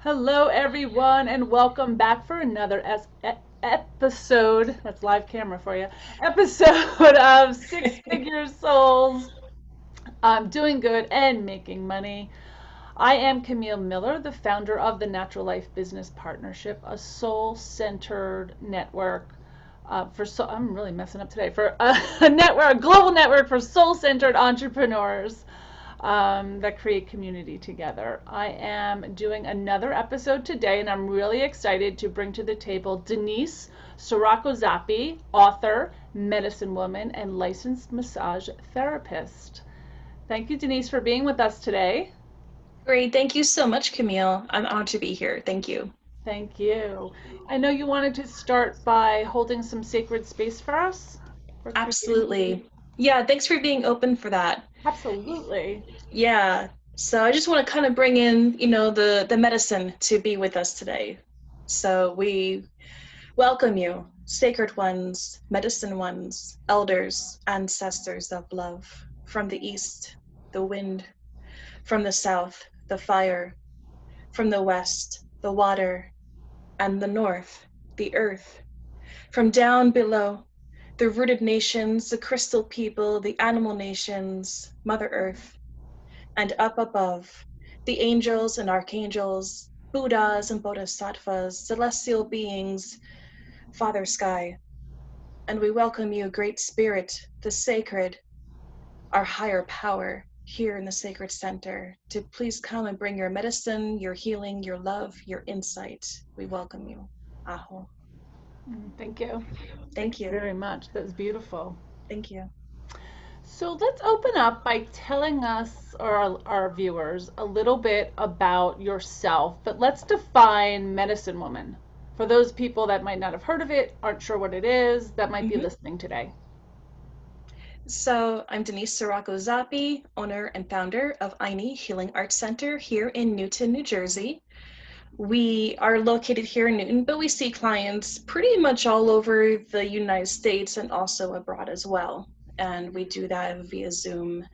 Hello, everyone, and welcome back for another episode. That's live camera for you. Episode of Six Figure Souls. I'm doing good and making money. I am Camille Miller, the founder of the Natural Life Business Partnership, a soul-centered network I'm really messing up today for a network, a global network for soul-centered entrepreneurs that create community together. I am doing another episode today, and I'm really excited to bring to the table Denise Saracco-Zoppi, author, medicine woman, and licensed massage therapist. Thank you, Denise, for being with us today. Great. Thank you so much, Camille. I'm honored to be here. Thank you. Thank you. I know you wanted to start by holding some sacred space for us for creating. Absolutely. Yeah, thanks for being open for that. Absolutely. Yeah. So I just want to kind of bring in, the medicine to be with us today. So we welcome you, sacred ones, medicine ones, elders, ancestors of love, from the east, the wind, from the south, the fire, from the west, the water, and the north, the earth. From down below, the rooted nations, the crystal people, the animal nations, Mother Earth, and up above, the angels and archangels, Buddhas and bodhisattvas, celestial beings, Father Sky. And we welcome you, Great Spirit, the sacred, our higher power, here in the sacred center, to please come and bring your medicine, your healing, your love, your insight. We welcome you. Aho. Thank you. Thank Thank you you. very much. That was beautiful. Thank you. So let's open up by telling us or our viewers a little bit about yourself, but let's define medicine woman for those people that might not have heard of it, aren't sure what it is, that might be Mhm. listening today. So I'm Denise Saracco-Zoppi, owner and founder of INI Healing Arts Center here in Newton, New Jersey. We are located here in Newton, but we see clients pretty much all over the United States and also abroad as well. And we do that via Zoom,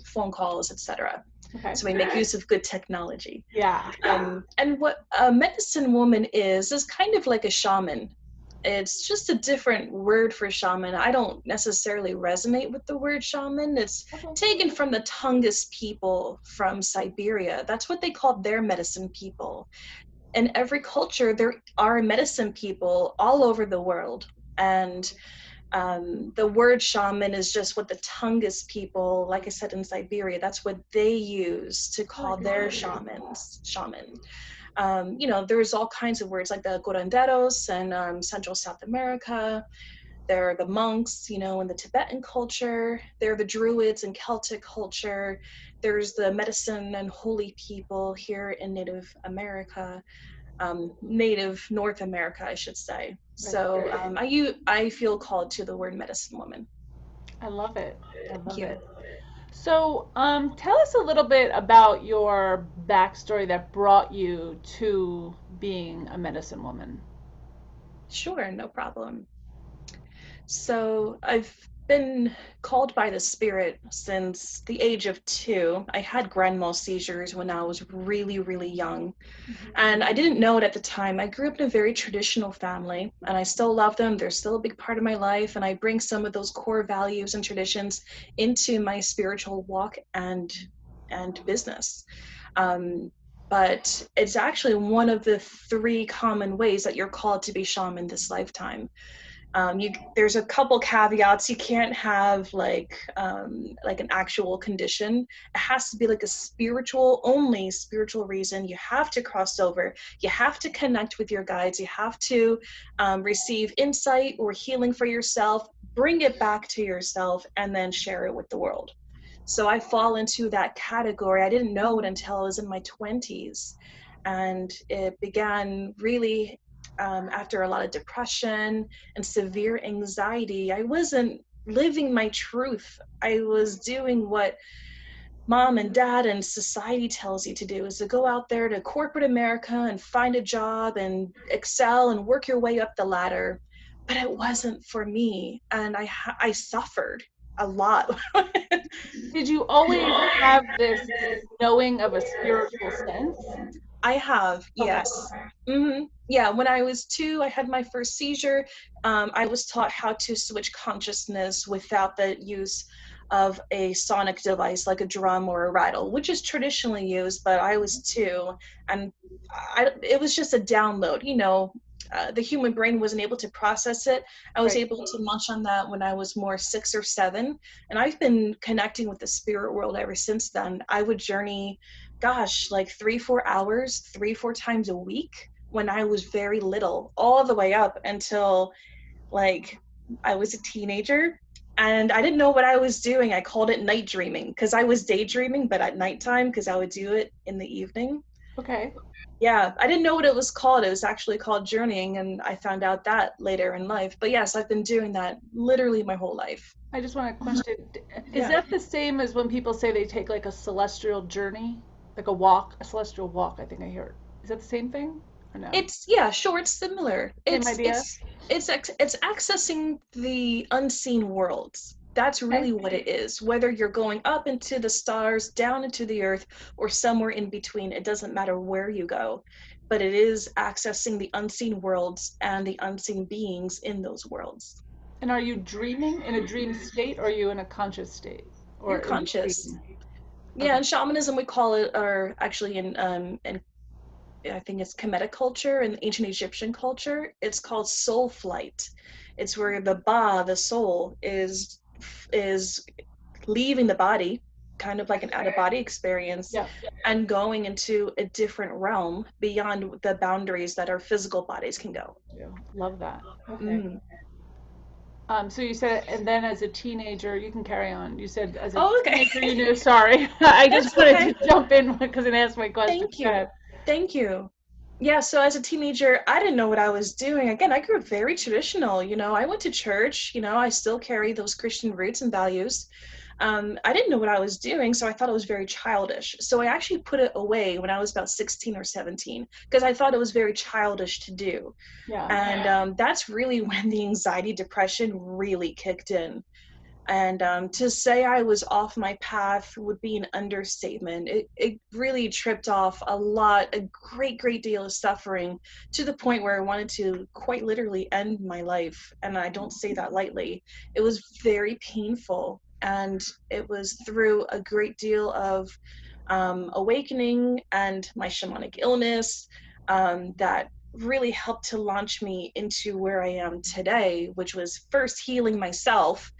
phone calls, etc. Okay. So we make use of good technology. Yeah. And what a medicine woman is kind of like a shaman. It's just a different word for shaman. I don't necessarily resonate with the word shaman. It's Okay. taken from the Tungus people from Siberia. That's what they called their medicine people. In every culture, there are medicine people all over the world. And the word shaman is just what the Tungus people, like I said, in Siberia, that's what they use to I call like it. their shaman. There's all kinds of words like the curanderos in Central South America. There are the monks, in the Tibetan culture. There are the Druids in Celtic culture. There's the medicine and holy people here in Native America, Native North America, I should say. Right. So I feel called to the word medicine woman. I love it. I Thank love you. it. So, tell us a little bit about your backstory that brought you to being a medicine woman. Sure, no problem. So I've been called by the spirit since the age of 2. I had grand mal seizures when I was really, really young. And I didn't know it at the time. I grew up in a very traditional family, and I still love them. They're still a big part of my life, and I bring some of those core values and traditions into my spiritual walk and business. Um, but it's actually one of the 3 common ways that you're called to be shaman this lifetime. There's a couple caveats. You can't have like an actual condition. It has to be like a only spiritual reason. You have to cross over. You have to connect with your guides. You have to receive insight or healing for yourself, bring it back to yourself, and then share it with the world. So I fall into that category. I didn't know it until I was in my 20s. And it began really after a lot of depression and severe anxiety. I wasn't living my truth. I was doing what mom and dad and society tells you to do, is to go out there to corporate America and find a job and excel and work your way up the ladder. But it wasn't for me. And I suffered. a lot. Did you always have this knowing of a spiritual sense? I have, Okay. yes. Yeah, when I was 2, I had my first seizure. I was taught how to switch consciousness without the use of a sonic device like a drum or a rattle, which is traditionally used, but I was 2, and it was just a download, the human brain wasn't able to process it. I was Right. able to munch on that when I was more 6 or 7, and I've been connecting with the spirit world ever since then. I would journey, gosh, like 3-4 hours 3-4 times a week when I was very little, all the way up until like I was a teenager, and I didn't know what I was doing. I called it night dreaming because I was daydreaming, but at nighttime, because I would do it in the evening. Okay. Yeah, I didn't know what it was called. It was actually called journeying, and I found out that later in life. But yes, I've been doing that literally my whole life. I just want to question, is Yeah. that the same as when people say they take like a celestial journey? Like a walk, a celestial walk, I think I hear it. Is that the same thing or no? It's, yeah, sure, it's similar. Same idea? It's accessing the unseen worlds. That's Okay. really what it is. Whether you're going up into the stars, down into the earth, or somewhere in between, it doesn't matter where you go. But it is accessing the unseen worlds and the unseen beings in those worlds. And are you dreaming in a dream state or are you in a conscious state? You're Or in conscious. between? Yeah, Okay. in shamanism we call it, or actually in I think it's Kemetic culture and ancient Egyptian culture, it's called soul flight. It's where the the soul, is leaving the body, kind of like an out of body experience, Yeah. and going into a different realm beyond the boundaries that our physical bodies can go. Yeah. Love that. Okay. Mm. So you said, and then as a teenager, you can carry on. You said as a Oh, okay. teenager, you knew, sorry. I That's just wanted okay. to jump in because it asked my question. Thank Go you. ahead. Thank you. Yeah, so as a teenager, I didn't know what I was doing. Again, I grew up very traditional. I went to church, I still carry those Christian roots and values. I didn't know what I was doing, so I thought it was very childish. So I actually put it away when I was about 16 or 17 because I thought it was very childish to do. Yeah. And that's really when the anxiety, depression really kicked in. And to say I was off my path would be an understatement. It really tripped off a great deal of suffering, to the point where I wanted to quite literally end my life. And I don't say that lightly. It was very painful. And it was through a great deal of awakening and my shamanic illness that really helped to launch me into where I am today, which was first healing myself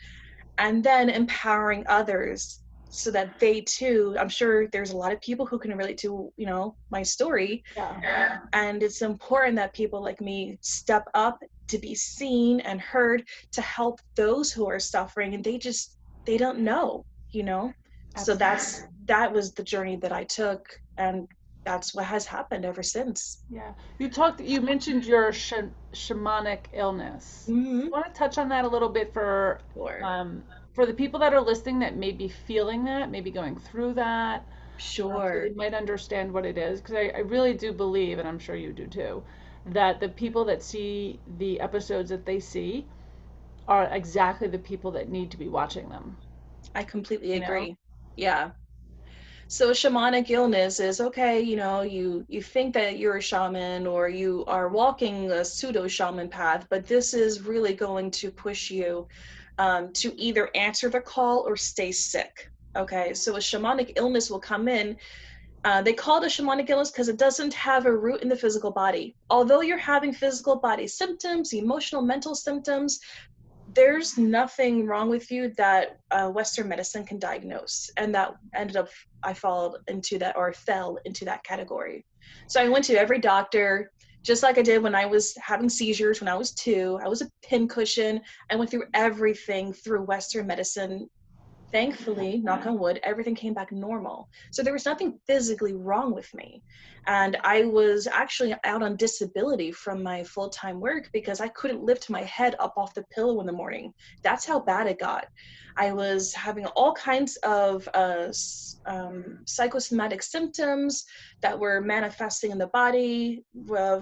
and then empowering others so that they too, I'm sure there's a lot of people who can relate to, my story. Yeah. And it's important that people like me step up to be seen and heard, to help those who are suffering and they don't know. So Absolutely. that was the journey that I took, and that's what has happened ever since. Yeah. You mentioned your shamanic illness. Mm-hmm. You want to touch on that a little bit Sure. um, for the people that are listening that may be feeling that, maybe going through that, so they Sure. might understand what it is. Because I really do believe, and I'm sure you do too, that the people that see the episodes that they see are exactly the people that need to be watching them. I completely You know? agree. Yeah. So shamanic illness is okay, you think that you're a shaman or you are walking a pseudo shaman path, but this is really going to push you to either answer the call or stay sick. Okay, so a shamanic illness will come in. They call it a shamanic illness because it doesn't have a root in the physical body. Although you're having physical body symptoms, emotional, mental symptoms, there's nothing wrong with you that Western medicine can diagnose. And that ended up, I fell into that category. So I went to every doctor, just like I did when I was having seizures when I was 2. I was a pincushion. I went through everything through Western medicine. Thankfully, knock on wood, everything came back normal. So there was nothing physically wrong with me. And I was actually out on disability from my full-time work because I couldn't lift my head up off the pillow in the morning. That's how bad it got. I was having all kinds of psychosomatic symptoms that were manifesting in the body,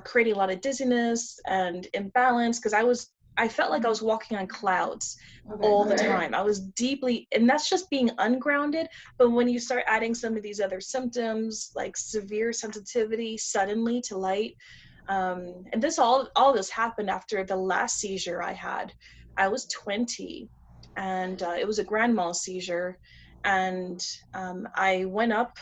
creating a lot of dizziness and imbalance because I was I felt like I was walking on clouds Okay. all the time. I was deeply, and that's just being ungrounded. But when you start adding some of these other symptoms, like severe sensitivity suddenly to light, and all this happened after the last seizure I had. I was 20, and it was a grand mal seizure, and I went up.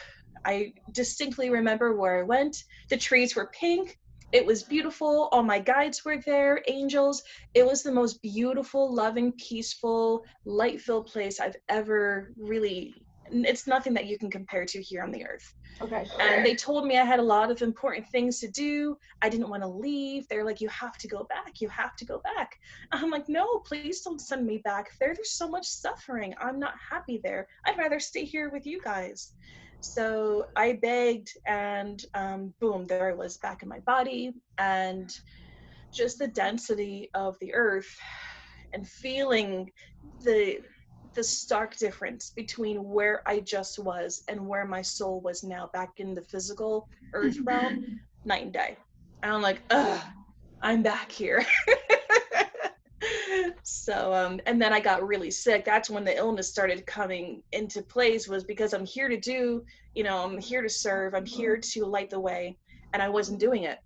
I distinctly remember where I went. The trees were pink. It was beautiful. All my guides were there, angels. It was the most beautiful, loving, peaceful, light-filled place I've ever really, it's nothing that you can compare to here on the earth. Okay. And they told me I had a lot of important things to do. I didn't want to leave. They're like, you have to go back. You have to go back. I'm like, no, please don't send me back there. There's so much suffering. I'm not happy there. I'd rather stay here with you guys. So I begged, and boom, there I was back in my body. And just the density of the earth and feeling the stark difference between where I just was and where my soul was now back in the physical earth realm, night and day. And I'm like, ugh, I'm back here. So, and then I got really sick. That's when the illness started coming into place, was because I'm here to do, I'm here to serve, I'm here to light the way, and I wasn't doing it.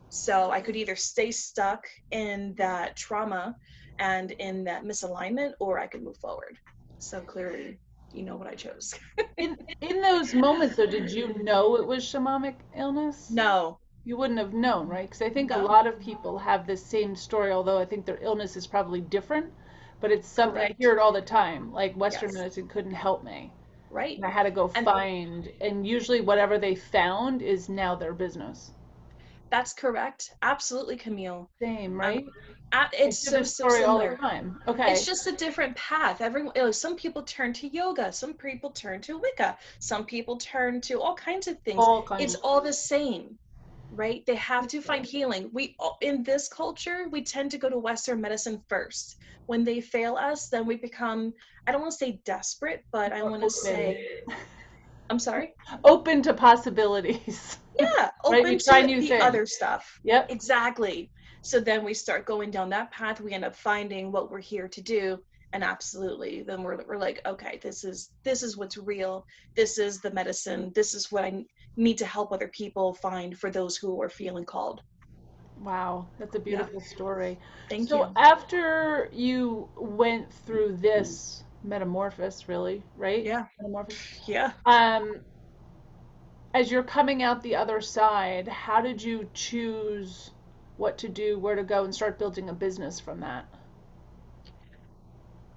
So I could either stay stuck in that trauma and in that misalignment, or I could move forward. So clearly, you know what I chose. In those moments, though, did you know it was shamanic illness? No. You wouldn't have known, right? Because I think a No. lot of people have this same story, although I think their illness is probably different. But it's something, I hear it all the time. Like, Western medicine couldn't help me. Right. And I had to go find, and usually whatever they found is now their business. That's correct. Absolutely, Camille. Same, right? It's so story all the similar. time. Okay. It's just a different path. Some people turn to yoga, some people turn to Wicca, some people turn to all kinds of things. It's all the same, right? They have to find healing. In this culture, we tend to go to Western medicine first. When they fail us, then we become, I don't want to say desperate, but I want to say, I'm sorry? Open to possibilities. Yeah, open to the other stuff. Yep. Exactly. So then we start going down that path. We end up finding what we're here to do. And absolutely, then we're like, okay, this is what's real. This is the medicine. This is what I need to help other people find for those who are feeling called. Wow, that's a beautiful story. Thank you. So after you went through this metamorphosis, really, right? Yeah. Metamorphosis. Yeah. As you're coming out the other side, how did you choose what to do, where to go, and start building a business from that?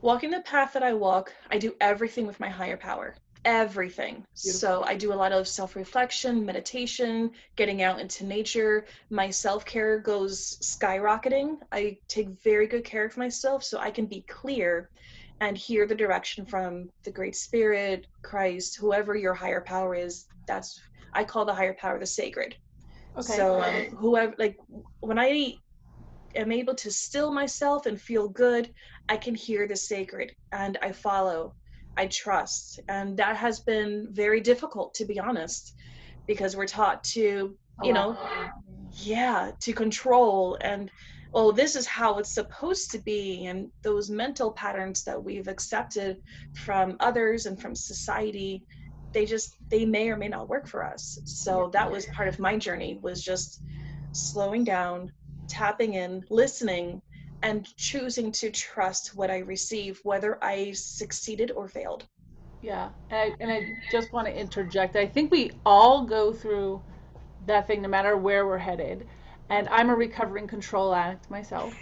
Walking the path that I walk, I do everything with my higher power. Everything. Beautiful. So I do a lot of self-reflection, meditation, getting out into nature. My self-care goes skyrocketing. I take very good care of myself so I can be clear and hear the direction from the Great Spirit, Christ, whoever your higher power is. I call the higher power the sacred. Okay. So whoever, like, when I am able to still myself and feel good, I can hear the sacred and I follow, I trust. And that has been very difficult, to be honest, because we're taught to, to control and, well, this is how it's supposed to be. And those mental patterns that we've accepted from others and from society, they may or may not work for us. So that was part of my journey, was just slowing down, tapping in, listening, and choosing to trust what I receive, whether I succeeded or failed. Yeah, and I just want to interject. I think we all go through that thing no matter where we're headed. And I'm a recovering control addict myself.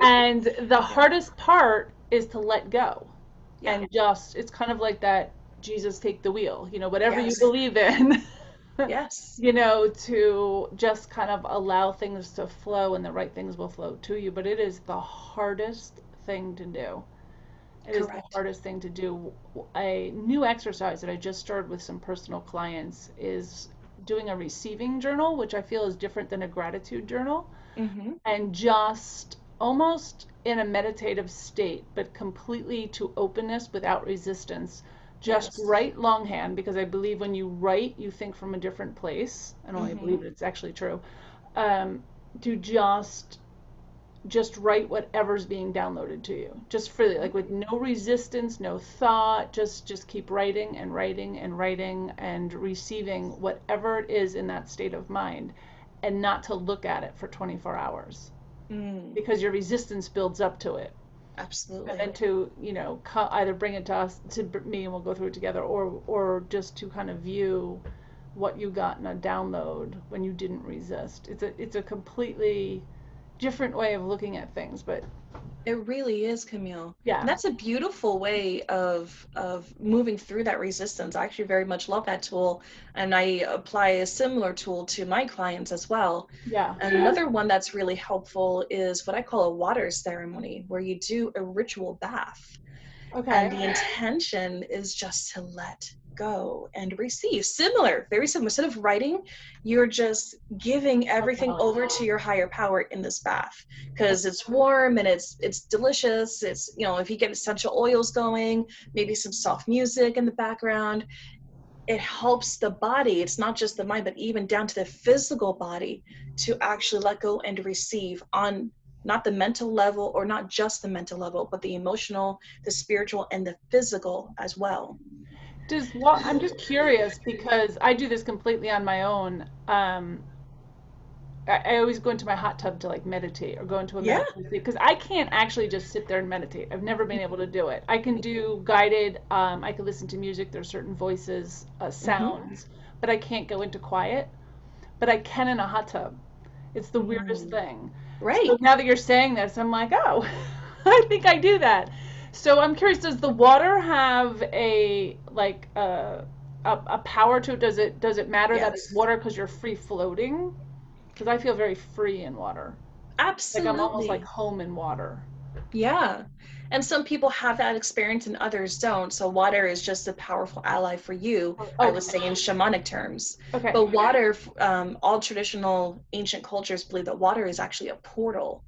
And the hardest part is to let go. Yeah. And just, it's kind of like that Jesus take the wheel, whatever you believe in. Yes. To just kind of allow things to flow, and the right things will flow to you. But it is the hardest thing to do. It is the hardest thing to do. A new exercise that I just started with some personal clients is doing a receiving journal, which I feel is different than a gratitude journal. Mm-hmm. And just almost in a meditative state, but completely to openness without resistance. Just write longhand, because I believe when you write, you think from a different place. I don't believe it's actually true. To just just write whatever's being downloaded to you, just freely, like with no resistance, no thought, just keep writing and writing and writing and receiving whatever it is in that state of mind, and not to look at it for 24 hours because your resistance builds up to it. Absolutely. And then to, either bring it to us, to me, and we'll go through it together, or just to kind of view what you got in a download when you didn't resist. It's a completely different way of looking at things, but it really is, Camille. yeah. And that's a beautiful way of moving through that resistance. I actually very much love that tool, and I apply a similar tool to my clients as well. Yeah. And another one that's really helpful is what I call a water ceremony, where you do a ritual bath. Okay. And the intention is just to let go and receive. Very similar. Instead of writing, you're just giving everything over to your higher power in this bath, because it's warm and it's delicious. It's, if you get essential oils going, maybe some soft music in the background, it helps the body. It's not just the mind, but even down to the physical body, to actually let go and receive on not the mental level, or not just the mental level, but the emotional, the spiritual, and the physical as well. I'm just curious, because I do this completely on my own. I always go into my hot tub to like meditate, or go into a meditation, because I can't actually just sit there and meditate. I've never been able to do it. I can do guided, I can listen to music, there's certain voices, sounds, but I can't go into quiet. But I can in a hot tub. It's the weirdest thing. Right. So now that you're saying this, I'm like, oh, I think I do that. So I'm curious, does the water have a power to it? Does it matter that it's water because you're free floating? Because I feel very free in water. Absolutely. Like I'm almost like home in water. Yeah. And some people have that experience and others don't. So water is just a powerful ally for you, I would say, in shamanic terms. Okay. But water, all traditional ancient cultures believe that water is actually a portal.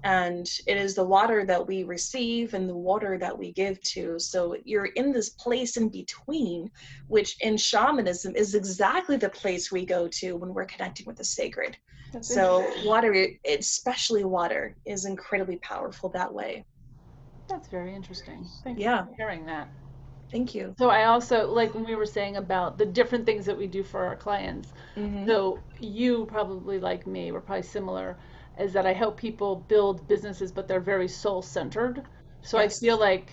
And it is the water that we receive and the water that we give to. So you're in this place in between, which in shamanism is exactly the place we go to when we're connecting with the sacred. So water, especially water, is incredibly powerful that way. That's very interesting. Thank you for sharing that. Thank you. So I also, like when we were saying about the different things that we do for our clients, so you probably, like me, we're probably similar, is that I help people build businesses, but they're very soul-centered. So I feel like,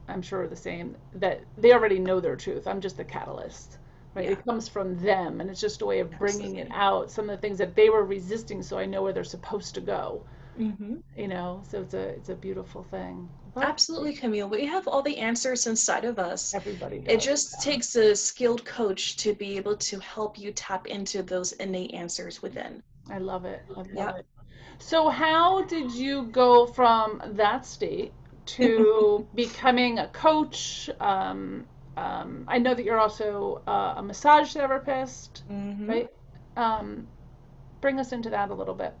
I'm sure we're the same, that they already know their truth. I'm just the catalyst, right? It comes from them, and it's just a way of bringing it out, some of the things that they were resisting, so I know where they're supposed to go. So it's a beautiful thing. But absolutely, Camille. We have all the answers inside of us. Everybody does. It just takes a skilled coach to be able to help you tap into those innate answers within. I love it. I love it. So how did you go from that state to becoming a coach? I know that you're also a massage therapist, right? Bring us into that a little bit.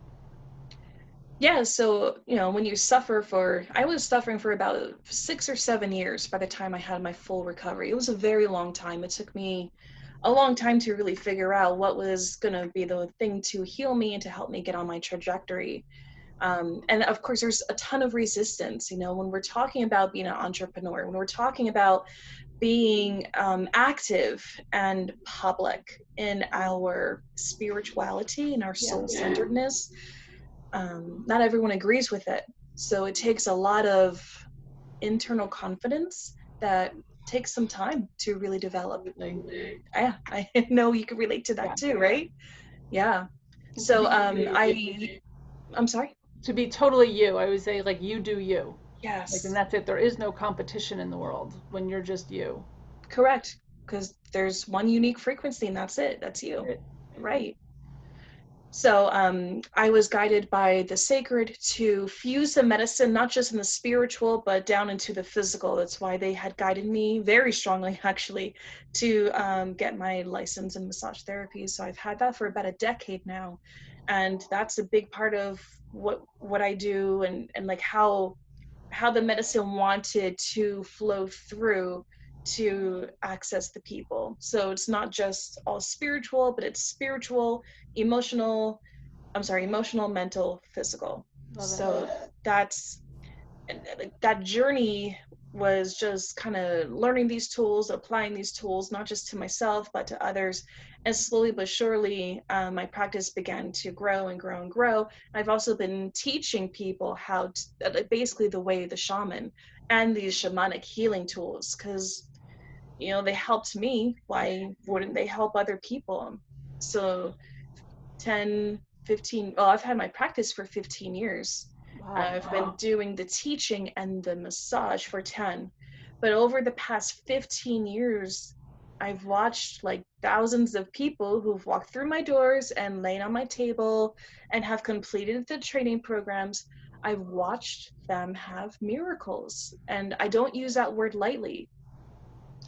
Yeah, so, when you I was suffering for about 6 or 7 years by the time I had my full recovery. It was a very long time. It took me a long time to really figure out what was going to be the thing to heal me and to help me get on my trajectory. And of course, there's a ton of resistance, when we're talking about being an entrepreneur, when we're talking about being active and public in our spirituality and our soul-centeredness. Not everyone agrees with it. So it takes a lot of internal confidence that takes some time to really develop. Yeah, I know you can relate to that too, right? Yeah. So I'm sorry? To be totally you, I would say, like, you do you. Yes. Like, and that's it. There is no competition in the world when you're just you. Correct. Because there's one unique frequency and that's it. That's you. Right. So I was guided by the sacred to fuse the medicine, not just in the spiritual, but down into the physical. That's why they had guided me very strongly, actually, to get my license in massage therapy. So I've had that for about a decade now. And that's a big part of what I do, and like how the medicine wanted to flow through to access the people. So it's not just all spiritual, but it's spiritual, emotional, mental, physical. Love So it. that's, that journey was just kind of learning these tools, applying these tools, not just to myself, but to others. And slowly but surely, my practice began to grow and grow and grow. I've also been teaching people how to, basically the way the shaman and these shamanic healing tools, because, you know, they helped me. Why wouldn't they help other people? So 10, 15, well, I've had my practice for 15 years. Wow. I've been doing the teaching and the massage for 10. But over the past 15 years, I've watched like thousands of people who've walked through my doors and laid on my table and have completed the training programs. I've watched them have miracles. And I don't use that word lightly.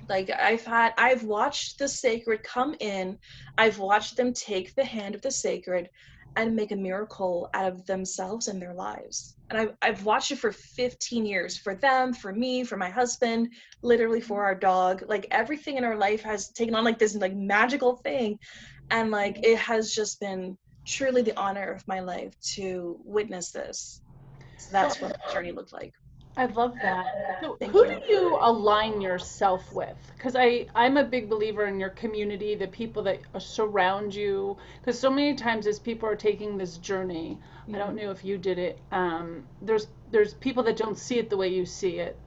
Like I've watched the sacred come in. I've watched them take the hand of the sacred and make a miracle out of themselves and their lives. And I've watched it for 15 years, for them, for me, for my husband, literally for our dog. Like everything in our life has taken on like this like magical thing. And like it has just been truly the honor of my life to witness this. So So that's what my journey looked like. I love that. So Thank who do you. you align yourself with? Because I'm a big believer in your community, the people that surround you. Because so many times as people are taking this journey, I don't know if you did it. There's people that don't see it the way you see it.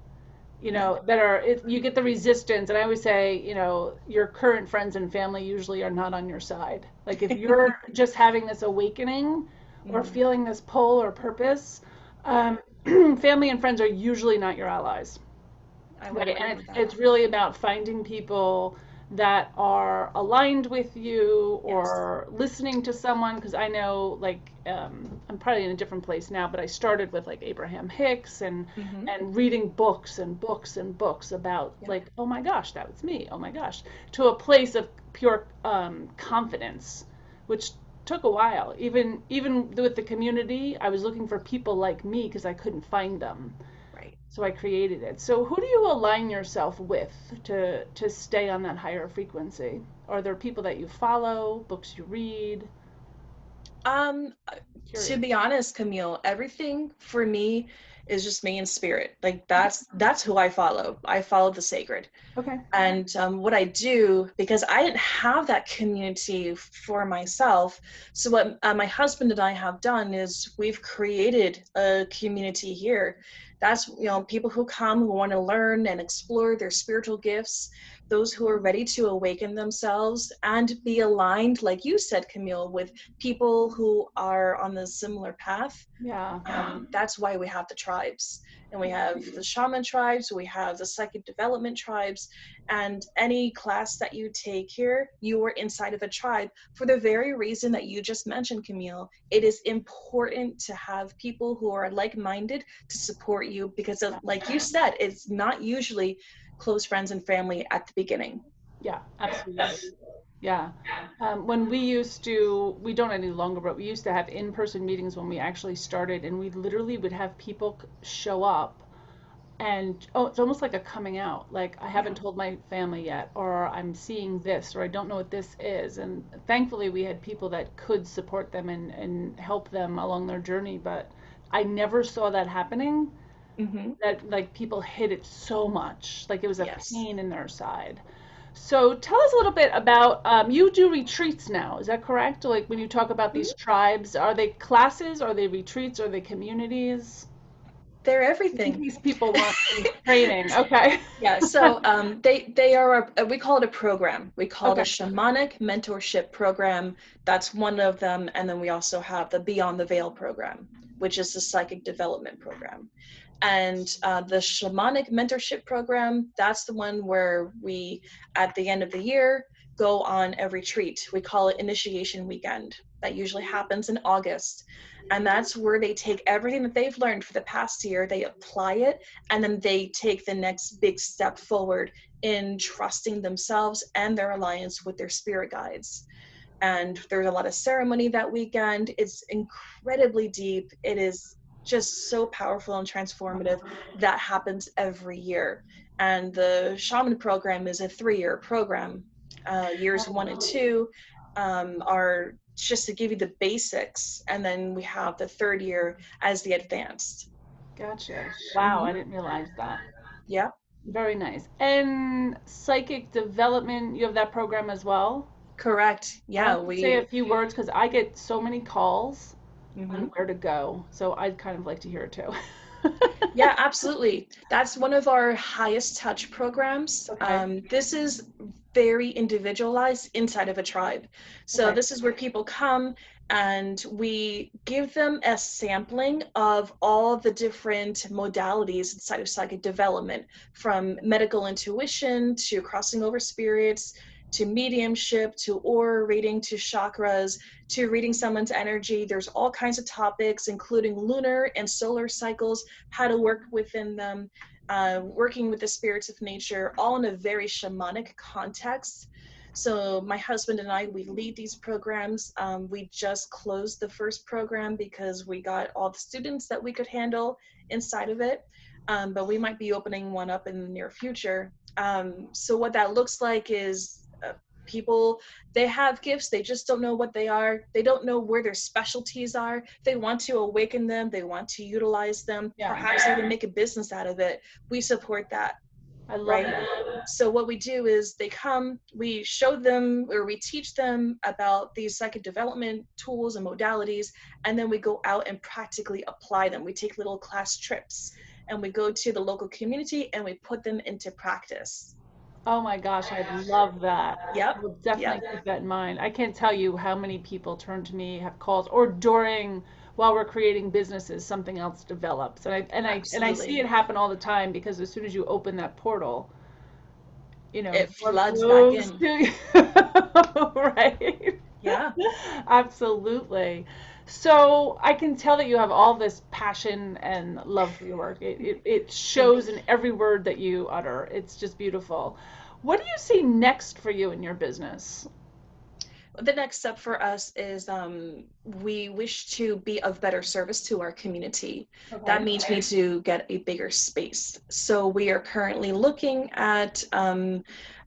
You Yeah. know, that are you get the resistance, and I always say, you know, your current friends and family usually are not on your side. Like if you're just having this awakening or Mhm. feeling this pull or purpose, Yeah, um, family and friends are usually not your allies. I would Right, agree and with that. it's really about finding people that are aligned with you Yes. or listening to someone. Because I know, like, I'm probably in a different place now, but I started with like Abraham Hicks Hmm. and reading books and books and books about Yeah. like, oh my gosh, that was me. Oh my gosh, to a place of pure confidence, which took a while. Even with the community, I was looking for people like me because I couldn't find them. Right. So I created it. So who do you align yourself with to stay on that higher frequency? Are there people that you follow, books you read? Um, to Curious. be honest, Camille, everything for me is just me in spirit. Like Okay. that's who I follow. I follow the sacred. Okay. And what I do, because I didn't have that community for myself, so what my husband and I have done is we've created a community here. That's, you know, people who come who want to learn and explore their spiritual gifts, those who are ready to awaken themselves and be aligned, like you said, Camille, with people who are on the similar path. Yeah. That's why we have the tribes. And we have the shaman tribes, we have the psychic development tribes, and any class that you take here, you are inside of a tribe for the very reason that you just mentioned, Camille. It is important to have people who are like-minded to support you because of, like you said, it's not usually close friends and family at the beginning. Yeah, absolutely. Yeah. When we used to, we don't any longer, but we used to have in-person meetings when we actually started, and we literally would have people show up and oh, it's almost like a coming out. Like I Yeah. haven't told my family yet, or I'm seeing this, or I don't know what this is. And thankfully, we had people that could support them and help them along their journey. But I never saw that happening. Hmm. That like people hid it so much, like it was a Yes. pain in their side. So tell us a little bit about you do retreats now. Is that correct? Like when you talk about these tribes, are they classes? Are they retreats? Are they communities? They're In everything. case people want some training. Okay. Yeah, so they are we call it a program. We call it a Okay. shamanic mentorship program. That's one of them, and then we also have the Beyond the Veil program, which is the psychic development program. And the shamanic mentorship program, that's the one where we, at the end of the year, go on a retreat. We call it Initiation Weekend. That usually happens in August. And that's where they take everything that they've learned for the past year, they apply it, and then they take the next big step forward in trusting themselves and their alliance with their spirit guides. And there's a lot of ceremony that weekend. It's incredibly deep. It is just so powerful and transformative. That happens every year. And the shaman program is a 3-year program. Years 1 and 2 are just to give you the basics, and then we have the third year as the advanced. Gotcha. Wow, I didn't realize that. Yeah. Very nice. And psychic development, you have that program as well? Correct. I Yeah, want to say a we. few words because I get so many calls on Mhm. where to go. So I'd kind of like to hear it too. Yeah, absolutely. That's one of our highest touch programs. Okay. This is very individualized inside of a tribe. So Okay. this is where people come and we give them a sampling of all the different modalities inside of psychic development, from medical intuition to crossing over spirits to mediumship to aura reading to chakras to reading someone's energy. There's all kinds of topics, including lunar and solar cycles, how to work within them, working with the spirits of nature, all in a very shamanic context. So my husband and I, we lead these programs. We just closed the first program because we got all the students that we could handle inside of it. But we might be opening one up in the near future. So what that looks like is people, they have gifts, they just don't know what they are, they don't know where their specialties are, they want to awaken them, they want to utilize them, Yeah, perhaps even make a business out of it. We support that. I love Right. that. So what we do is they come, we show them or we teach them about these psychic development tools and modalities, and then we go out and practically apply them. We take little class trips and we go to the local community and we put them into practice. Oh my gosh, I love that. Yep. I will Yep. definitely keep that in mind. I can't tell you how many people turn to me, have calls, or during while we're creating businesses, something else develops. And I see Absolutely. it happen all the time because as soon as you open that portal, It more floods back flows in. to you. Right? Yeah. Absolutely. So I can tell that you have all this passion and love for your work. It Thank shows in every word that you utter. It's just beautiful. What do you see next for you in your business? The next step for us is we wish to be of better service to our community. That Okay. means we need to get a bigger space. So we are currently looking at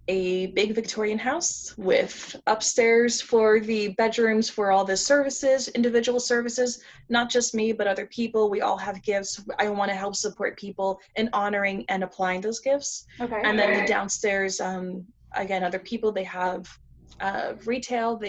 a big Victorian house with upstairs for the bedrooms for all the services, individual services, not just me, but other people. We all have gifts. I want to help support people in honoring and applying those gifts. Okay. And then the downstairs, again, other people, they have retail.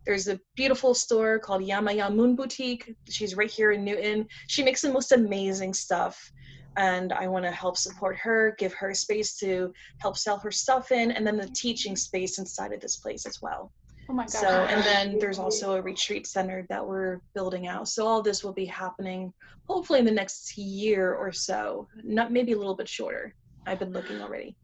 There's a beautiful store called Yamaya Moon Boutique. She's right here in Newton. She makes the most amazing stuff, and I want to help support her, give her space to help sell her stuff in, and then the teaching space inside of this place as well. Oh my So, gosh. and then there's also a retreat center that we're building out. So all this will be happening hopefully in the next year or so, not maybe a little bit shorter. I've been looking already.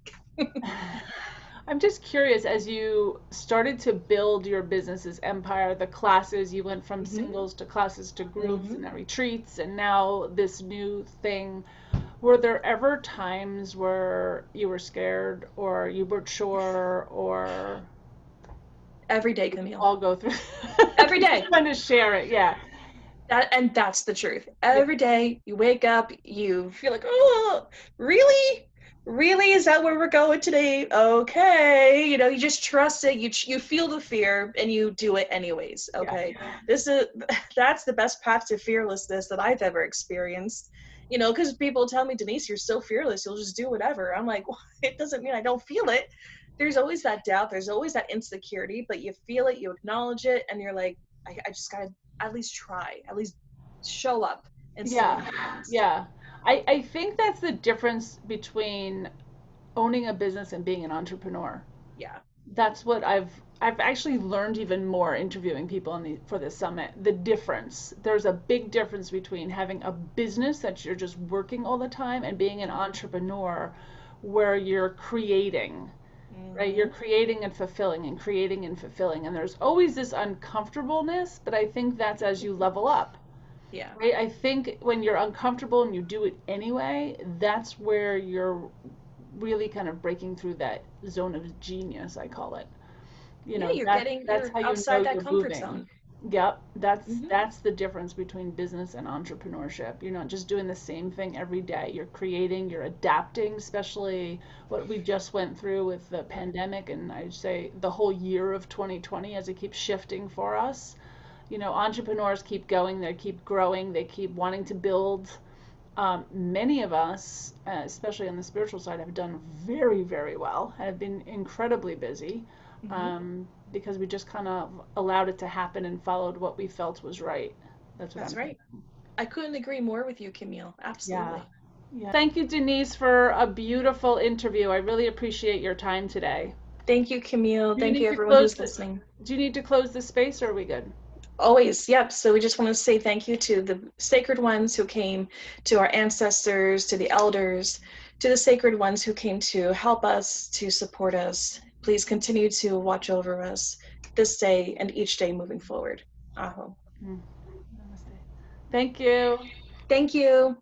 I'm just curious, as you started to build your business's empire, the classes, you went from Mm-hmm. singles to classes to groups Mm-hmm. and then retreats, and now this new thing. Were there ever times where you were scared or you weren't sure or Every day, Camille. all go through? Every day. Trying to share it, yeah. And that's the truth. Yeah, Every day you wake up, you feel like, oh, really? Really? Is that where we're going today? Okay. You just trust it. You feel the fear and you do it anyways. yeah, Okay. This is that's the best path to fearlessness that I've ever experienced. Because people tell me, Denise, you're so fearless. You'll just do whatever. I'm like, well, it doesn't mean I don't feel it. There's always that doubt. There's always that insecurity, but you feel it, you acknowledge it, and you're like, I just gotta at least try, at least show up and see what yeah, happens. yeah. I think that's the difference between owning a business and being an entrepreneur. Yeah. That's what I've actually learned even more interviewing people for this summit. The difference. There's a big difference between having a business that you're just working all the time and being an entrepreneur where you're creating, right? You're Mm-hmm. creating and fulfilling and creating and fulfilling. And there's always this uncomfortableness, but I think that's as you level up, Yeah. right? I think when you're uncomfortable and you do it anyway, that's where you're really kind of breaking through that zone of genius, I call it. Yeah, That's you're how you know outside that you're comfort moving. zone. Yep, that's Mm-hmm. that's the difference between business and entrepreneurship. You're not just doing the same thing every day. You're creating, you're adapting, especially what we just went through with the pandemic and I'd say the whole year of 2020 as it keeps shifting for us. you know, entrepreneurs keep going, they keep growing, they keep wanting to build. Many of us, especially on the spiritual side, have done very, very well, have been incredibly busy, because we just kind of allowed it to happen and followed what we felt was right. That's right. I couldn't agree more with you, Camille. Yeah. Absolutely. Yeah. Thank you, Denise, for a beautiful interview. I really appreciate your time today. Thank you, Camille. Do you Thank you, need to everyone close who's the, listening. do you need to close the space, or are we good? Always, yep. So we just want to say thank you to the sacred ones who came, to our ancestors, to the elders, to the sacred ones who came to help us, to support us. Please continue to watch over us this day and each day moving forward. Aho. Namaste. Thank you. Thank you.